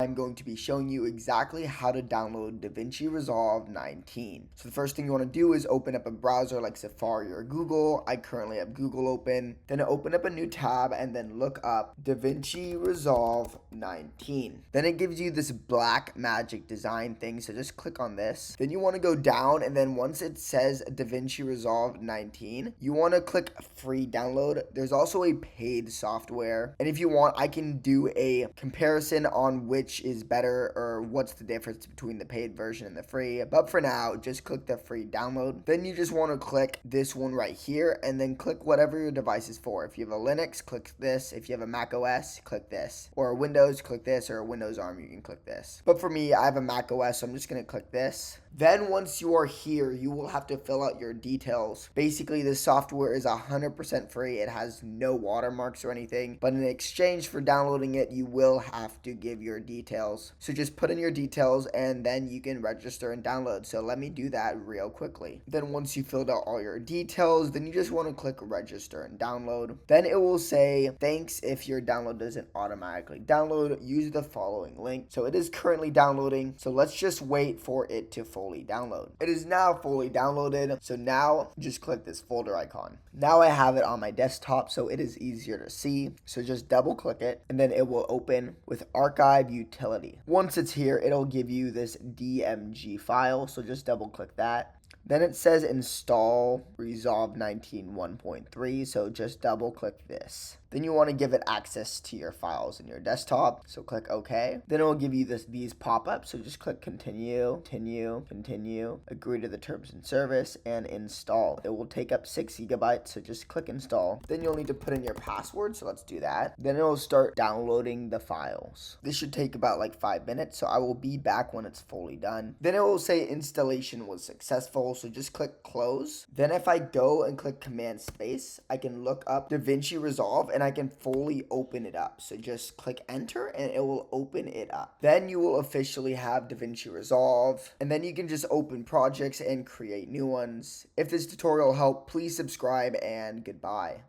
I'm going to be showing you exactly how to download DaVinci Resolve 19. So the first thing you want to do is open up a browser like Safari or Google. I currently have Google open. Then open up a new tab and then look up DaVinci Resolve 19. Then it gives you this black magic design thing, so just click on this. Then you want to go down, and then once it says DaVinci Resolve 19, you want to click free download. There's also a paid software, and if you want, I can do a comparison on which is better or what's the difference between the paid version and the free. But for now, just click the free download. Then you just want to click this one right here and then click whatever your device is for. If you have a Linux, click this. If you have a macOS, click this. Or a Windows, click this. Or a Windows ARM, you can click this. But for me, I have a macOS, so I'm just going to click this. Then once you are here, you will have to fill out your details. Basically, this software is 100% free. It has no watermarks or anything. But in exchange for downloading it, you will have to give your details. So just put in your details and then you can register and download. So let me do that real quickly. Then once you filled out all your details, then you just want to click register and download. Then it will say, thanks if your download doesn't automatically download, use the following link. So it is currently downloading. So let's just wait for it to fully download. It is now fully downloaded. So now just click this folder icon. Now I have it on my desktop, so it is easier to see. So just double click it and then it will open with archive utility. Once it's here, it'll give you this DMG file. So just double click that. Then it says install Resolve 19 1.3. So just double click this. Then you want to give it access to your files in your desktop. So click OK. Then it will give you these pop-ups. So just click continue, continue, continue, agree to the terms and service, and install. It will take up 6 GB. So just click install. Then you'll need to put in your password. So let's do that. Then it will start downloading the files. This should take about like 5 minutes. So I will be back when it's fully done. Then it will say installation was successful. So just click close. Then if I go and click command space, I can look up DaVinci Resolve and I can fully open it up. So just click enter and it will open it up. Then you will officially have DaVinci Resolve, and then you can just open projects and create new ones. If this tutorial helped, please subscribe and goodbye.